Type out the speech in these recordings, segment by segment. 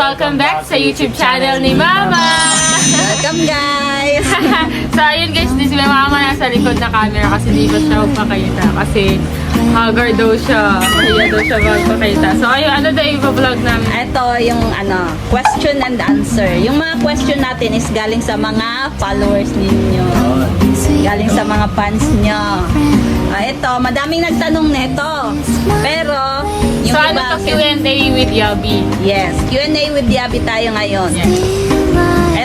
welcome back sa YouTube channel ni Mama! Welcome guys! So ayun guys, si Mama nasa likod na camera kasi di ba siya magpakita kasi haggard daw siya, kaya daw siya magpakita. So ayun, ano daw yung vlog namin? Ito yung question and answer. Yung mga question natin is galing sa mga followers ninyo. Galing sa mga fans nyo. Ito, madaming nagtanong nito. Pero, yung So ano to Q&A with Yabi? Yes, Q&A with Yabi tayo ngayon. Yes.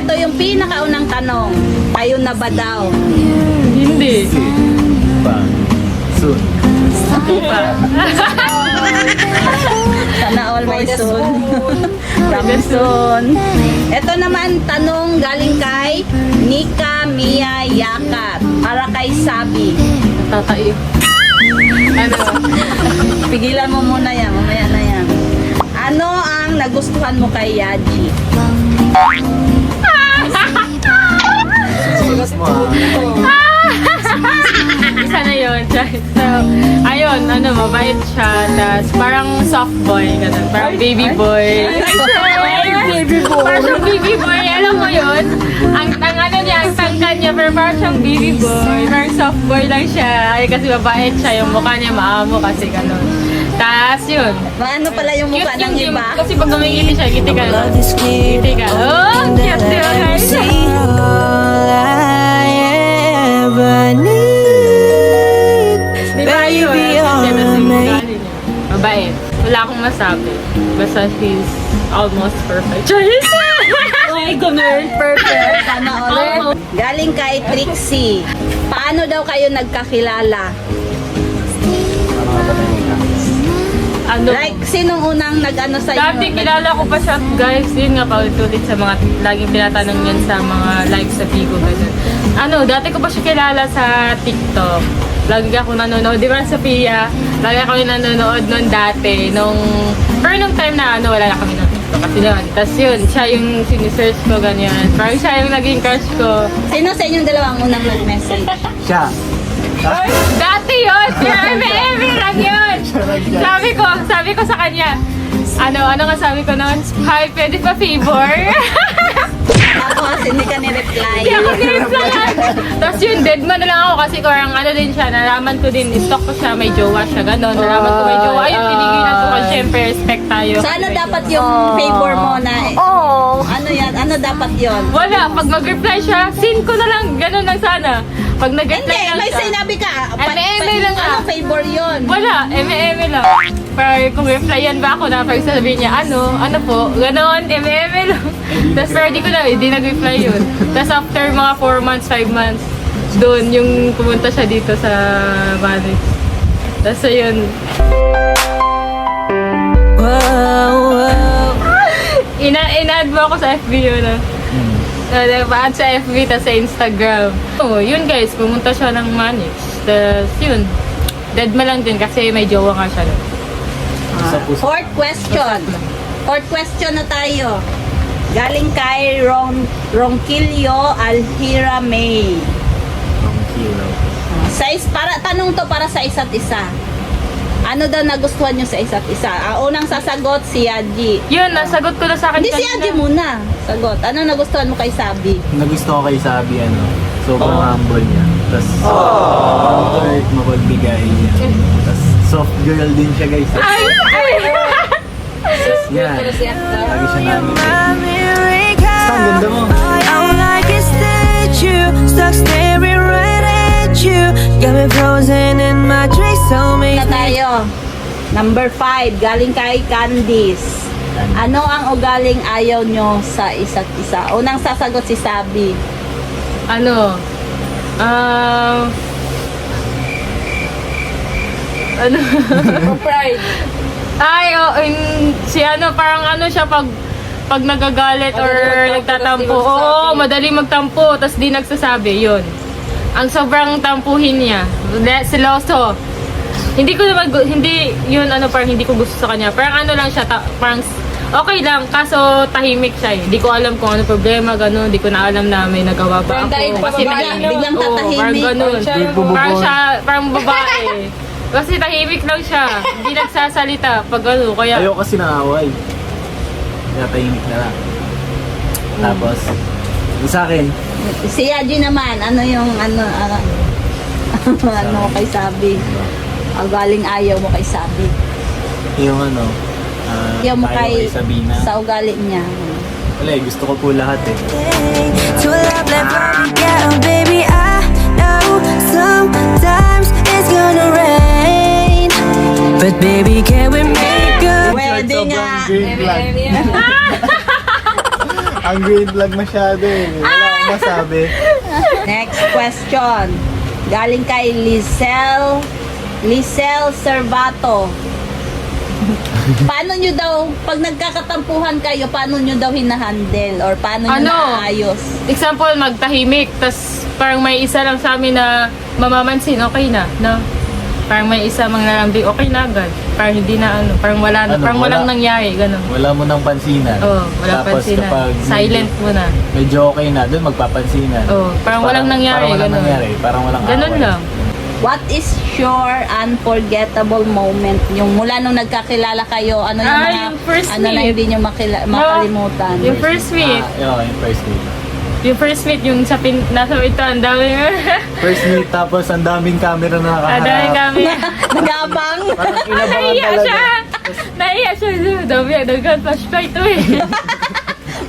Ito yung pinakaunang tanong. Tayo na ba daw? Hindi. Soon. Pa. Sana all may soon. From soon. Ito naman tanong galing kay Nika Mia Yakat. Para kay Sabi. Tatayo. Ano? Pigilan mo muna yan. Mamaya na yan. Ano ang nagustuhan mo kay Yaji? Isa na yun. So, ayun, ano, mabait siya. Tapos parang soft boy, ganun. Parang baby boy. Baby boy. Parang siyang baby boy. Alam mo yun? Ang ano niya, ang tangkad niya, pero parang siyang baby boy. Parang soft boy lang siya. Ay, kasi mabait siya. Yung mukha niya maamo kasi ganun. Tapos yun. Ano pala yung mukha ng Cute yung iba? kasi pag gumigiti siya, giti ka. Giti ka. Oh, cute yun. Guys. Di ba yun? Mabait. Wala akong masabi. Basta he's almost perfect. Choice! Ay, ganun. Perfect. Sana all. Galing kay Trixie. Paano daw kayo nagkakilala? Ano? Like, sinong unang nag-ano sa'yo? Dati kilala ko pa siya, guys. Yun nga, paulit sa mga laging tinatanong yan sa mga live sa Bigo. Ganun. Ano, dati ko pa siya kilala sa TikTok. Lagi ako nanonood. Di ba, Sophia? Lagi ako nanonood noon dati. Pero nung time na wala na kami ng TikTok. Kasi yun. Tapos yun, siya yung sinisearch ko, ganyan. Parang siya yung naging crush ko. Sino sa inyong dalawang unang nag-message? Siya. Dati yun! Eme lang yun! Sabi ko sa kanya, ano nga sabi ko noon? Hi, pwede pa favor? Tapos, hindi ka ni-reply. Hindi ako ni-replyan. Tapos yun, dead man na lang ako kasi parang ano din siya, nalaman ko din, stalk ko siya, may jowa siya, gano'n. Nalaman ko may jowa. Ayun, tinigilan ko kasi syempre, respect tayo. So, ano dapat yung favor mo na? Ano yan? Ano dapat yon? Wala, pag mag-reply siya, sin ko na lang, gano'n lang sana. Pag Hindi, nag-reply lang may siya. sinabi ka. Eme lang Ano favor yon? Wala, eme lang. Pero kung replyan ba ako na pag sabihin niya, ano po, gano'n, eme lang. Tapos pero di nag-reply yun. Tapos after mga 4 months, 5 months, doon yung pumunta siya dito sa Bali. Tapos ayun. Ina-add mo ako sa FB yun. Nag-add sa FB, tapos sa Instagram. Oh, yun guys, pumunta siya ng Manix. Tapos yun, dead ma lang din kasi may jowa nga siya. Fourth question. Fourth question na tayo. Galing kay Ronquillo Alhira May. Tanong to para sa isa't isa. Ano daw nagustuhan nyo sa isa't isa? Unang sasagot si Yaji. Yun, nasagot ko na sa akin. Hindi si Yaji muna. Sagot. Ano nagustuhan mo kay Sabi? Nagusto ko kay Sabi, sobrang humble niya. Tapos, hurt, mapagbigay niya. Tapos, soft girl din siya, guys. Ay! Yan. Lagi siya namin. Basta, ang ganda mo. I'm like a statue, stuck staring right at you. Got me frozen in my dreams, so Na make tayo. Number 5. Galing kay Candice. Ano ang ugaling ayaw nyo sa isa't isa? Unang sasagot si Sabi. Ano? Ano? Pride. Ay, si parang siya pag nagagalit or nagtatampo. Oo, madali magtampo, tas di nagsasabi, yun. Ang sobrang tampuhin niya. Siloso. Hindi yun parang hindi ko gusto sa kanya. Parang lang siya, parang okay lang, kaso tahimik siya eh. Hindi ko alam kung ano problema, gano'n. Hindi ko na alam na may nagawa ba ako. Kasi biglang oo, tatahimik. parang gano'n. Bububol. Parang babae. Kasi tahimik lang siya. Hindi nagsasalita pag kaya... Ayaw kasi naaway. natahimik na lang. Tapos, yung sa akin, Si Yaji naman, ano yung ano mo kay Sabi? Galing ayaw mo kay Sabi. yung ano, Ayaw mo ayaw kay Sabina. sa ugali niya. Wala eh, gusto ko po lahat eh. To a love like Barbie girl, baby, I know sometimes it's gonna rain, but baby, can we make up? Pwede nga. Green flag. Ang green flag masyado eh. Wala akong masabi. Next question. Galing kay Lisel Servato. Paano nyo daw, pag nagkakatampuhan kayo, paano nyo daw hinahandle? Or paano nyo Ano? naayos? Example, magtahimik, tas parang may isa lang sa amin na mamamansin, okay na, no? Parang may isa mang nalambing, okay na agad. Parang hindi na ano, parang wala na, Ano, parang walang wala. nangyari, gano'n. Wala mo nang pansinan. Oo, wala Tapos pansinan. kapag Silent muna. medyo okay na, doon magpapansinan. Oo, parang walang nangyari, Parang walang ganun. nangyari, parang walang Ganun away. lang. What is your unforgettable moment? Yung mula nung nagkakilala kayo, ano yung mga, yung first ano na meet. hindi nyo makalimutan? Yung first meet, Yung first meet. yung first meet, yung sa nasa ito, ang dami First meet, tapos ang daming camera na ang nakaharap. dami kami. Nagabang! Parang inabangan Naiya talaga. siya! Naiya siya. Dami, nag-flashlight to eh.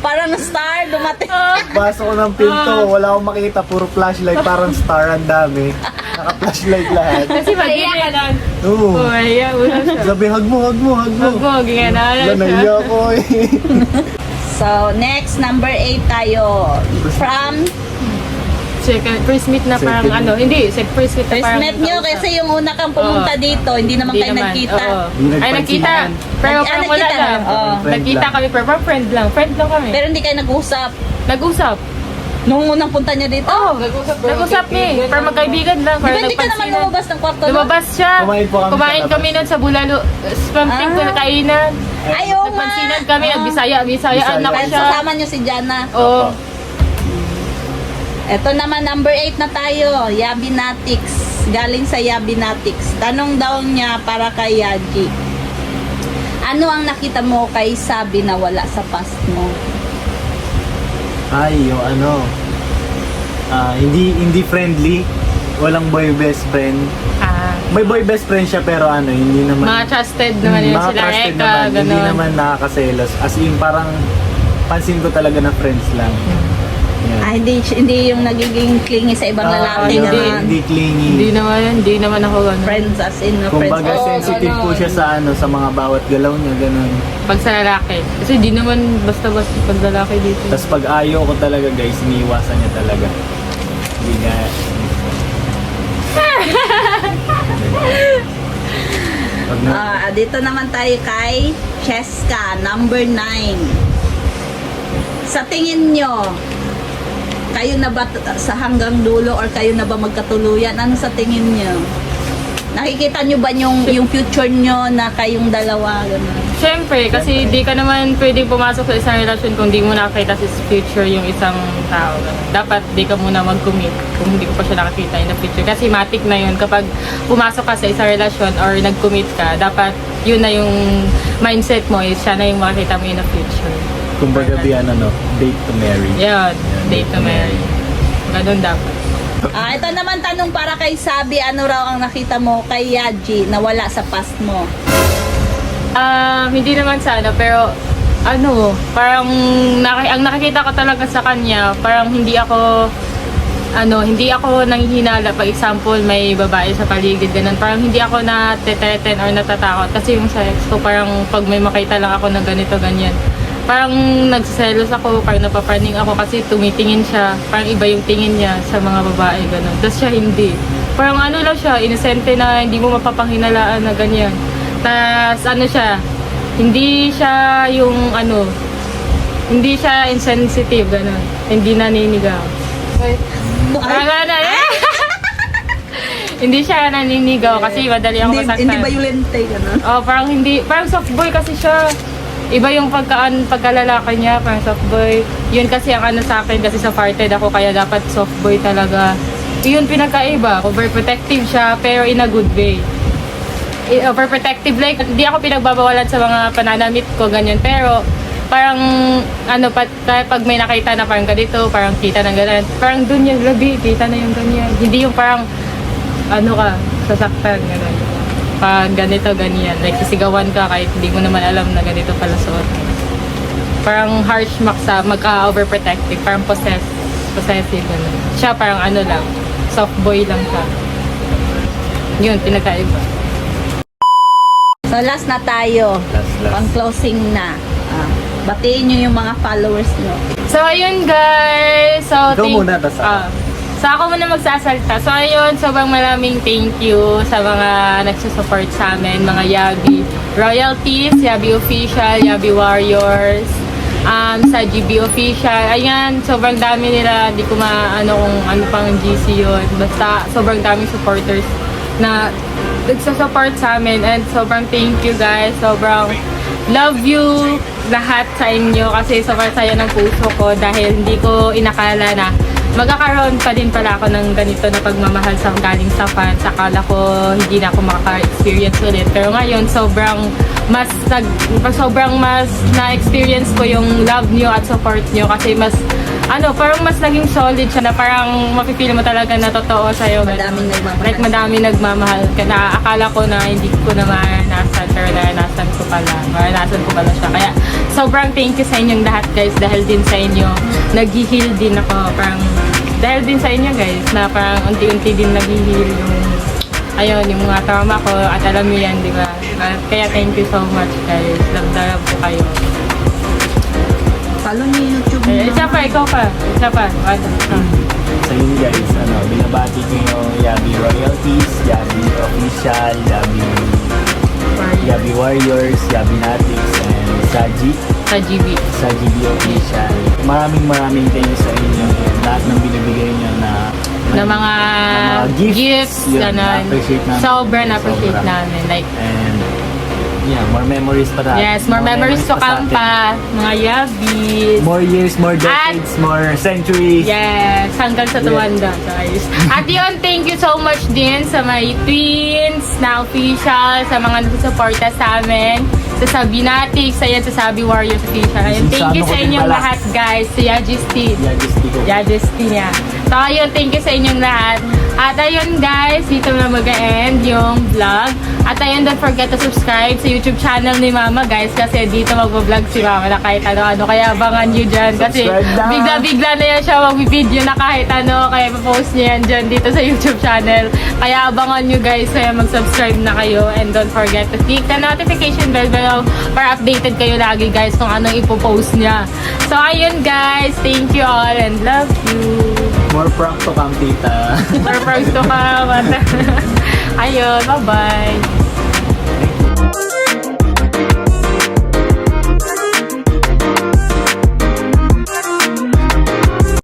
Parang star, dumating. Pasok ko ng pinto, wala akong makita, puro flashlight, parang star ang dami. Naka-flashlight lahat. Kasi mag-iya ka lang. Oo. Oh, iya, wala siya. Sabi, hug mo. Wag mo, ginganala Wala, naiya siya. ko eh. So, next, number 8 tayo. From Second, first meet na parang Second ano, hindi, first meet na first parang met nyo, nagkausap. kasi yung una kang pumunta Oo. dito, hindi naman Hindi kayo naman, nagkita. oo. Hindi Ay, nagkita. nagpansinan. Pero Ah, parang wala nagkita lang. lang, oo. Friend Nagkita lang. kami, pero parang friend lang kami. Pero hindi kayo nag-usap. Nag-usap. Nung unang punta niya dito. Oo, nag-usap eh. Para magkaibigan lang. Di Para ba hindi ka naman nagpansinan. lumabas ng kwarto? no? Lumabas siya. Kumain po kami sa Kumain labas. kami nun sa Bulalo. Something ko Ah. na kainan. Ay, oo nga. Nagpansinan kami. Ah. Bisayaan Bisaya. ako Kahit siya. sasama nyo si Jana. Oo. Ito naman, number 8 na tayo. Yabinatics. Galing sa Yabinatics. Tanong daw niya para kay Yaji. Ano ang nakita mo kay Sabi na wala sa past mo? Ay, yung ano, hindi friendly. Walang boy best friend. Ah. May boy best friend siya pero ano, hindi naman. Mga trusted naman yun mga sila. trusted Eka, naman. Hindi gano'n. naman nakakaselos. As in, parang pansin ko talaga na friends lang. Yan. Ah, hindi yung nagiging clingy sa ibang lalaki. hindi. Ganun. Hindi clingy. Hindi naman ako gano'n. Friends as in friends. Kumbaga Oo, sensitive po ganun. siya sa ano, sa mga bawat galaw niya, ganun. Pag sa lalaki. Kasi di naman basta-basta pag lalaki dito. Tapos pag ayaw ko talaga guys, iniiwasan niya talaga. Hindi nga. Pag na, Dito naman tayo kay Cheska, number 9. Sa tingin nyo, kayo na ba sa hanggang dulo or kayo na ba magkatuluyan? Ano sa tingin nyo? Nakikita nyo ba yung future nyo na kayong dalawa? Ganun? Siyempre, kasi di ka naman pwedeng pumasok sa isang relasyon kung di mo nakakita sa future yung isang tao. Dapat di ka muna mag-commit kung hindi ko pa siya nakakita in the future. Kasi matik na yun. Kapag pumasok ka sa isang relasyon or nag-commit ka, dapat yun na yung mindset mo is siya na yung makakita mo in the future. kumbaga biyan ano, date to marry. Yan, date to marry. Ganun dapat. Ito naman tanong para kay Sabi, ano raw ang nakita mo kay Yaji na wala sa past mo? Hindi naman sana, pero ano, parang ang nakikita ko talaga sa kanya, parang hindi ako nanghihinala. Pag example, may babae sa paligid, ganun. Parang hindi ako na-threaten or natatakot. Kasi yung sa ex ko, parang pag may makita lang ako na ganito, ganyan. Parang nagsiselos ako, parang napapraning ako kasi tumitingin siya. Parang iba yung tingin niya sa mga babae, ganun. Tapos siya hindi. Parang ano lang siya, inosente na hindi mo mapapanghinalaan na ganyan. Tapos ano siya, hindi siya yung ano, hindi siya insensitive, ganun. Hindi naninigaw. Parang ano, hindi siya naninigaw kasi madali ako masaktan. Hindi violente, gano'n? Oh, parang soft boy kasi siya. Iba yung pagkalalaki niya, parang soft boy. Yun kasi ang ano sa akin, kasi sa farted ako, kaya dapat soft boy talaga. Yun pinagkaiba. Overprotective siya, pero in a good way. Overprotective, like, hindi ako pinagbabawalan sa mga pananamit ko, ganyan. Pero, parang ano kaya pag may nakita na parang ganito, parang kita ng ganyan, parang dun yung labi, kita na yung ganyan. Hindi yung parang ano ka, sasaktan, gano'n. Pag ganito, ganyan. Like, sisigawan ka kahit hindi mo naman alam na ganito pala suot. Parang harsh magka-overprotective. Parang possessive, gano'n. Siya parang ano lang, soft boy lang siya. Yun, pinagkaiba. So last na tayo. Last. Pang closing na. Batiin nyo yung mga followers nyo. So, ayun guys. So, Ikaw muna, tas ako. So, ako muna magsasalita. So, ayun, sobrang maraming thank you sa mga nagsusupport sa amin, mga Yabi Royalties, Yabi Official, Yabi Warriors, sa GB Official. Ayan, sobrang dami nila. Hindi ko maano kung ano pang GC yun. Basta, sobrang daming supporters na nagsusupport sa amin. And sobrang thank you guys. Sobrang love you lahat sa inyo kasi sobrang saya ng puso ko dahil hindi ko inakala na magkakaroon pa din pala ako ng ganito na pagmamahal sa galing sa fans. Akala ko hindi na ako makaka-experience ulit. Pero ngayon, sobrang mas na-experience ko yung love nyo at support nyo kasi mas parang mas naging solid siya na parang mapipili mo talaga na totoo sa'yo. Madaming nagmamahal. Like, madaming nagmamahal ka na akala ko na hindi ko na maranasan pero naranasan ko pala siya. Kaya sobrang thank you sa inyong lahat guys dahil din sa inyo nag-heal din ako. Parang dahil din sa inyo guys na parang unti-unti din nag-heal yung mga trauma ko at alam niyo yan, di ba? Kaya thank you so much guys. Love ko kayo. Follow nyo yung YouTube nyo. Isa pa, ikaw pa. Isa pa. So yun guys, binabati ko yung Yabi Royalties, Yabi Official, Yabi Warriors, Yabi Natics, and Sa GB. sa GB Official. Maraming thank you sa inyo. Lahat ng binibigay nyo na mga gifts, yun, ganun. na-appreciate namin. Sobrang appreciate Sobra. namin. Like, And yeah, more memories pa tayo. yes, more memories to come pa. Mga yabis. More years, more decades, more centuries. Yes, hanggang sa tuwanda, guys. At yun, thank you so much din sa my twins na official, sa mga nagsusuporta sa amin, sa Sabinatics, sa Sabi Warriors official. Ayun, thank you sa inyong lahat, guys. Sa Yajisti. Yajisti niya. So, ayun, thank you sa inyong lahat. At ayun, guys, dito na mag-end yung vlog. At ayun, don't forget to subscribe sa YouTube channel ni Mama, guys, kasi dito mag-vlog si Mama na kahit ano-ano. Kaya abangan nyo dyan. Kasi bigla-bigla na yan siya mag-video na kahit ano. Kaya pa-post niya yan dyan dito sa YouTube channel. Kaya abangan nyo, guys. Kaya mag-subscribe na kayo. And don't forget to click the notification bell below para updated kayo lagi, guys, kung anong ipopost niya. So, ayun, guys. Thank you all and love you. More prank to come, tita. More pranks to come. Ayun, bye-bye.